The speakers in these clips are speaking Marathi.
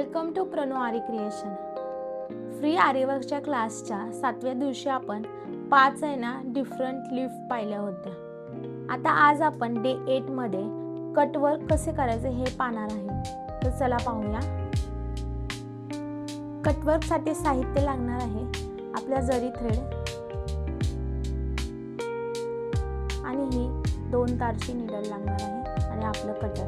वेलकम टू प्रणू आरी क्रिएशन. फ्री आरीवर्कच्या क्लासच्या 7व्या दिवशी आपण 5 डिफरंट लीफ पाहिल्या होत्या. आता आज आपण डे 8 मध्ये कटवर्क कसे करायचे हे पाहणार आहे. तर चला पाहूया. कटवर्क साठी साहित्य लागणार आहे आपल्या जरी थ्रेड आणि ही 2 तारची नीडल लागणार आहे आणि आपलं कटर.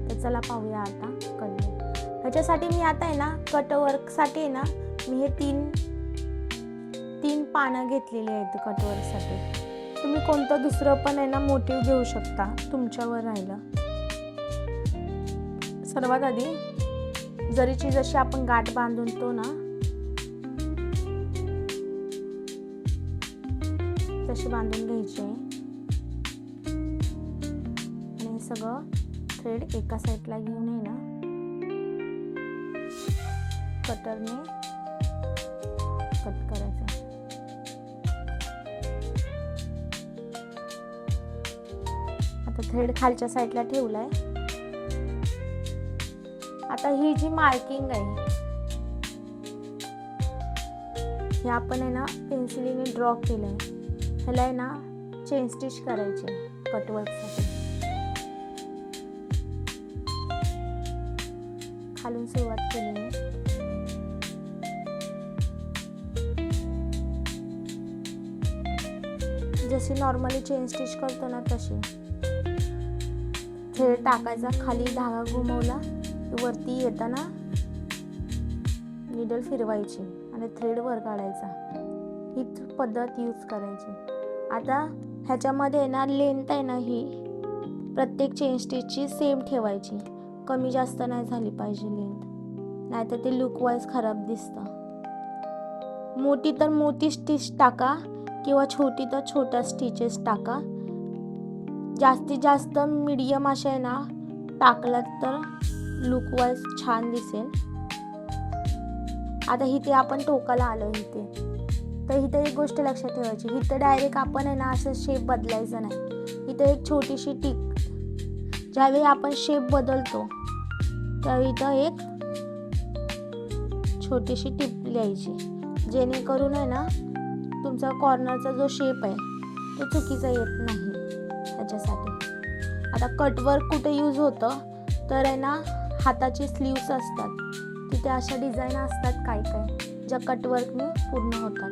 तर चला पाहूया आता कटवर्क. ह्याच्यासाठी मी आता कटवर्क साठी मी हे तीन पानं घेतलेली आहेत कटवर्क साठी. तुम्ही कोणतं दुसरं पण मोटिव्ह घेऊ शकता, तुमच्यावर राहिलं. सर्वात आधी जरीची जशी आपण गाठ बांधतो ना तशी बांधून घ्यायची आहे आणि हे सगळं थ्रेड एका साईडला घेऊन कटरने कट करायचं. आता थ्रेड खालच्या साईडला ठेवलाय. आता ही जी मार्किंग आहे हे आपण पेन्सिलीने ड्रॉ केलंय. ह्याला चेन स्टिच करायचे कटवर्क साठी. खालून सुरुवात केली आहे. जशी नॉर्मली चेन स्टिच करतो ना तशी थ्रेड टाकायचा, खाली धागा घुमवला वरती येताना नीडल फिरवायची आणि थ्रेड वर काढायचा. ही पद्धत यूज करायची. आता ह्याच्यामध्ये लेंथ ही प्रत्येक चेन स्टिचची सेम ठेवायची. कमी जास्त नाही झाली पाहिजे लेंथ, नाहीतर ते लुक वाईज खराब दिसतं. मोठी तर मोठी स्टिच टाका किंवा छोटी तर छोटा स्टिचेस टाका. जास्तीत जास्त मीडियम अशा टाकलं तर लुक वाईज छान दिसेल. आता इथे आपण टोकाला आलो इथे, तर इथे एक गोष्ट लक्षात ठेवायची. इथे डायरेक्ट आपण असं शेप बदलायचा नाही. इथे एक छोटीशी टिक, ज्यावेळी आपण शेप बदलतो त्यावेळी इथं एक छोटीशी टिप लिहायची, जेणेकरून तुमचा कॉर्नरचा जो शेप आहे तो चुकीचा येत नाही त्याच्यासाठी. आता कटवर्क कुठे यूज होतं तर हाताची स्लीव्स असतात तिथे अशा डिझाईन असतात काय ज्या कटवर्कने पूर्ण होतात.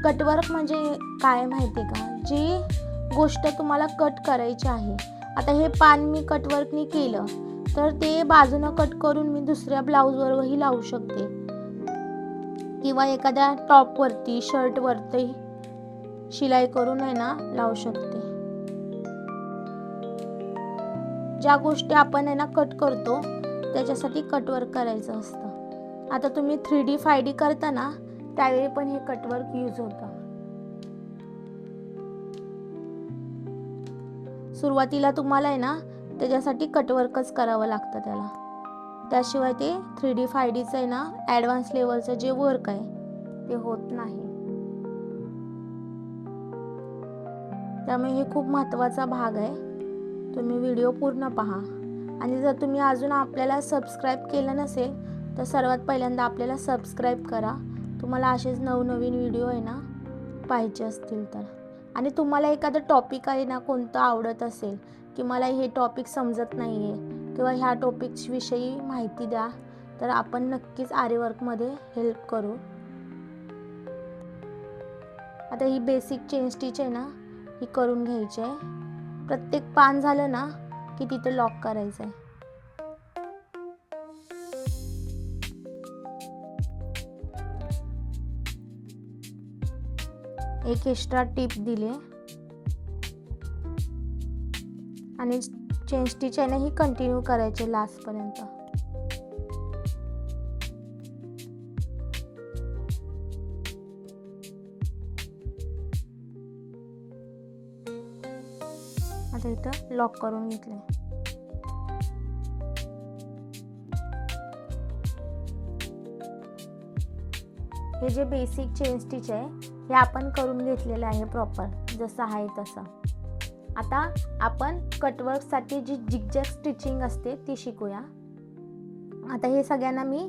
कटवर्क म्हणजे काय माहिती का, जी गोष्ट तुम्हाला कट करायची आहे. आता हे पान मी कटवर्कने केलं तर ते बाजूनं कट करून मी दुसऱ्या ब्लाऊजवरही लावू शकते किंवा एखाद्या टॉप वरती शर्ट वरती शिलाई करून लावू शकते. ज्या गोष्टी आपण कट करतो त्याच्यासाठी कटवर्क करायचं असतं. आता तुम्ही 3D 5D करताना त्यावेळी पण हे कटवर्क यूज होतं. सुरुवातीला तुम्हाला त्याच्यासाठी कटवर्कच करावं लागतं त्याला. त्याशिवाय ते 3D 5Dचं ॲडव्हान्स लेवलचं जे वर्क आहे ते होत नाही. त्यामुळे हे खूप महत्त्वाचा भाग आहे. तुम्ही व्हिडिओ पूर्ण पहा. आणि जर तुम्ही अजून आपल्याला सबस्क्राईब केलं नसेल तर सर्वात पहिल्यांदा आपल्याला सबस्क्राईब करा. तुम्हाला असेच नवनवीन व्हिडिओ पाहिजे असतील तर. आणि तुम्हाला एखादं टॉपिक कोणतं आवडत असेल की मला हे टॉपिक समजत नाही आहे किंवा ह्या टॉपिक्स विषयी माहिती द्या तर आपण नक्कीच आरीवर्कमध्ये हेल्प करू. आता ही बेसिक चेन स्टिच ही करून घ्यायची आहे. प्रत्येक पान झालं की तिथे लॉक करायचं आहे. एक एक्स्ट्रा टिप दिली आणि चेन स्टिच ही कंटिन्यू करायचे लास्ट पर्यंत. आता इथं लॉक करून घेतले. हे जे बेसिक चेन स्टिच आहे हे आपण करून घेतलेलं आहे प्रॉपर जसं आहे तसं. आता आपण कटवर्क साठी जी जिगजॅग स्टिचिंग असते ती शिकूया. आता हे सगळ्यांना मी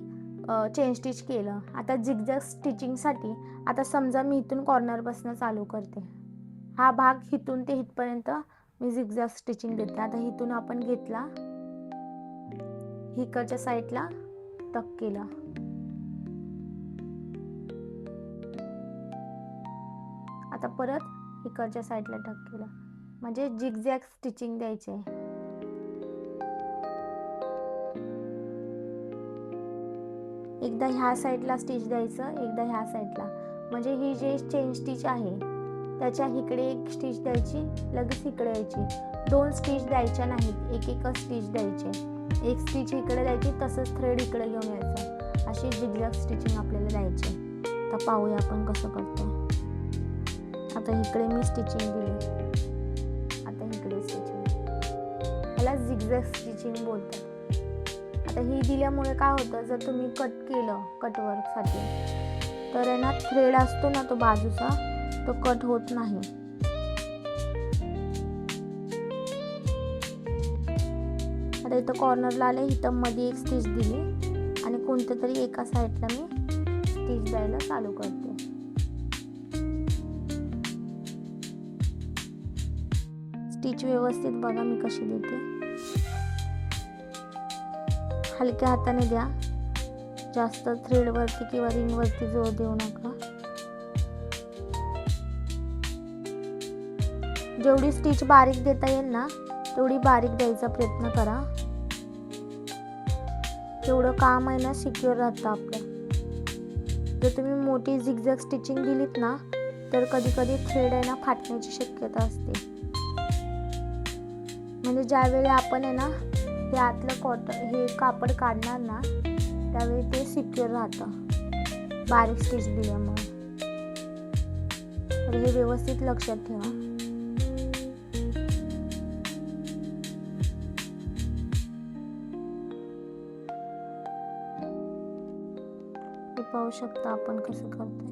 चेन स्टिच केलं. आता झिगझॅग स्टिचिंगसाठी आता समजा मी इथून कॉर्नरपासून चालू करते. हा भाग इथून ते इथपर्यंत मी झिगझॅग स्टिचिंग देते. आता इथून आपण घेतला, इकडच्या साईडला टक केला, आता परत इकडच्या साईडला टक केला, म्हणजे झिगझॅग स्टिचिंग द्यायची आहे. एकदा ह्या साईडला स्टिच द्यायचं, एकदा ह्या साईडला, म्हणजे ही जे चेन स्टिच आहे त्याच्या इकडे एक स्टिच द्यायची, लगेच इकडे यायची. 2 स्टिच द्यायच्या नाहीत, एक एकच स्टिच द्यायचे. एक स्टिच इकडे द्यायची, तसंच थ्रेड इकडे घेऊन यायचं. अशी झिगझॅग स्टिचिंग आपल्याला द्यायची. आता पाहूया आपण कसं करतो. आता इकडे मी स्टिचिंग दिली, आता इकडे स्टिचिंग, याला झिगझॅग स्टिचिंग बोलतात. आता ही दिल्यामुळे काय होतं, जर तुम्ही कट केलं कटवर्कसाठी तर आहे ना, थ्रेड असतो ना तो बाजूचा, तो कट होत नाही. आता इथं कॉर्नरला आले, इथं मध्ये एक स्टिच दिली आणि कोणत्या तरी एका साईडला मी स्टिच द्यायला चालू करते. स्टिच व्यवस्थित बघा मी कशी देते. हलक्या हाताने द्या, जास्त थ्रेडवरती किंवा रिंगवरती जोर देऊ नका. जेवढी स्टिच बारीक देता येईल ना तेवढी बारीक द्यायचा प्रयत्न करा. तेवढं काम आहे ना सिक्युअर राहतं आपलं. जर तुम्ही मोठी झिगझॅग स्टिचिंग दिलीत ना तर कधी कधी थ्रेड आहे ना फाटण्याची शक्यता असते. म्हणजे ज्यावेळी आपण आहे ना हे आतलं हे कापड काढणार ना त्यावेळी ते सिक्युअर राहतं बारीक स्टिच दिल्यामुळे. तर हे व्यवस्थित लक्षात ठेवा. हे पाहू शकता आपण कसं करतोय.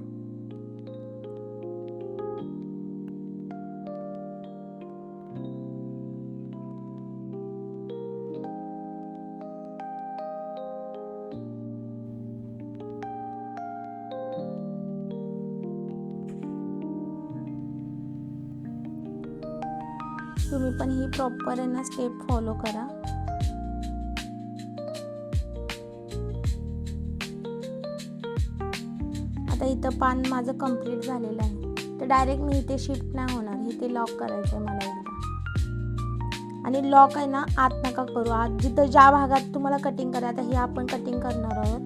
तुम्ही पण ही प्रॉपर आहे ना स्टेप फॉलो करा. आता इथं पान माझं कंप्लीट झालेलं आहे, तर डायरेक्ट मी इथे शिफ्ट नाही होणार. इथे लॉक करायचं आहे मला एकदा. आणि लॉक आहे ना आत नका करू. आत जिथं ज्या भागात तुम्हाला कटिंग करायचं, आता हे आपण कटिंग करणार आहोत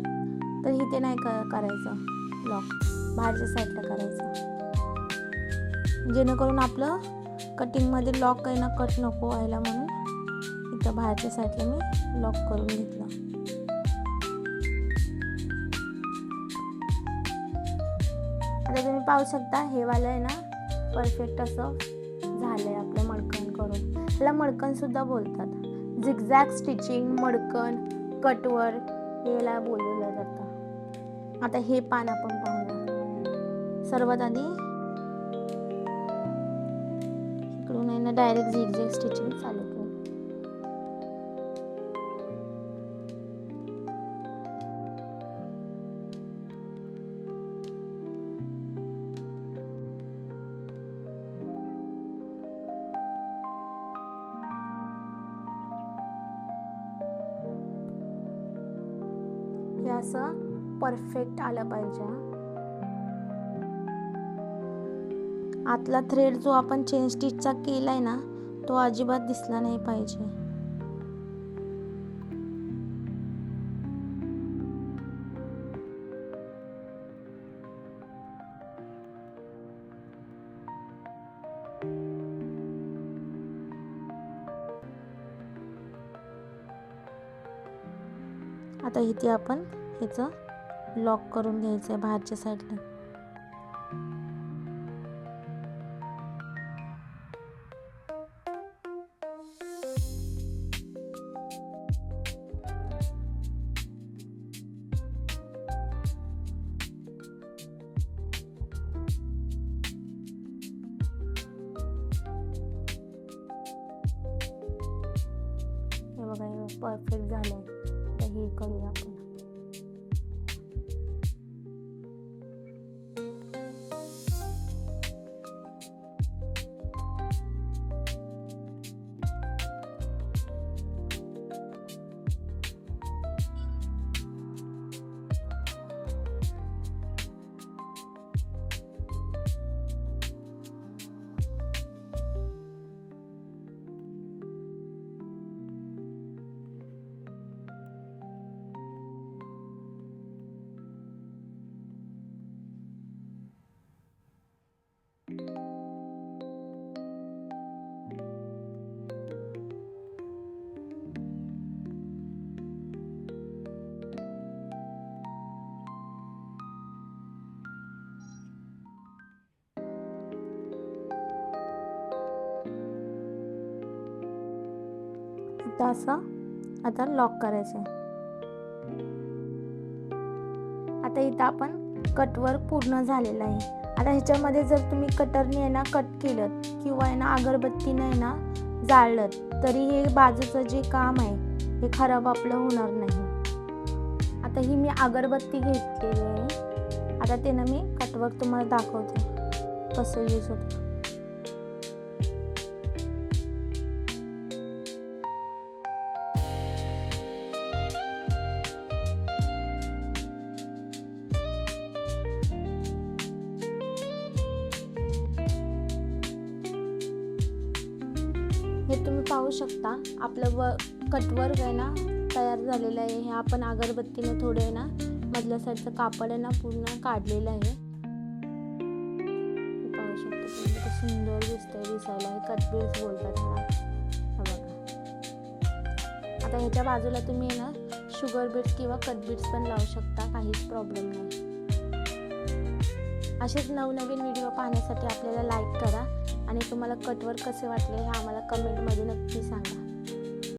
तर इथे नाही करायचं लॉक, बाहेरच्या साईडला करायचं, जेणेकरून आपलं कटिंगमध्ये लॉक आहे ना कट नको व्हायला, म्हणून इथं बाहेरच्या साईडला मी लॉक करून घेतलं. आता तुम्ही पाहू शकता हे वालं आहे ना परफेक्ट असं झालंय आपलं मडकन करून. ह्याला मडकन सुद्धा बोलतात. झिगझॅग स्टिचिंग, मडकन, कटवर याला बोलवलं जातं. आता हे पान आपण पाहूया. सर्वात आधी इकडून आहे ना डायरेक्ट झिगझॅग स्टिचिंग चालू केलं. हे असं परफेक्ट आलं पाहिजे. आतला थ्रेड जो आपण चेन स्टिचचा केलाय ना तो अजिबात दिसला नाही पाहिजे. आता इथे आपण ह्याचं लॉक करून घ्यायचं आहे बाहेरच्या साईडला. हे बघा परफेक्ट झालंय. हे करूया आपण. आता असं आता लॉक करायचं आहे. आता इथं आपण कटवर्क पूर्ण झालेलं आहे. आता ह्याच्यामध्ये जर तुम्ही कटरने आहे ना कट केलं किंवा आहे ना अगरबत्तीने आहे ना जाळलं तरी हे बाजूचं जे काम आहे हे खराब आपलं होणार नाही. आता ही मी अगरबत्ती घेतलेली आहे. आता त्यानं मी कटवर्क तुम्हाला दाखवते कसं यूज होतं. हे तुम्ही पाहू शकता आपलं कटवर्क आहे ना तयार झालेलं आहे. हे आपण अगरबत्तीने थोडे आहे ना मधल्या साईडचं कापड आहे ना पूर्ण काढलेलं आहे. हे पाहू शकता तुम्ही किती सुंदर दिसतंय दिसायला. हे कटबीड्स बोलतात ह्याला. हा बघा. आता ह्याच्या बाजूला तुम्ही आहे ना शुगर बीड्स किंवा कटबीड्स पण लावू शकता, काहीच प्रॉब्लेम नाही. असेच नवनवीन व्हिडिओ पाहण्यासाठी आपल्याला लाईक करा आणि तुम्हाला कटवर्क कसे वाटले हे आम्हाला कमेंटमध्ये नक्की सांगा.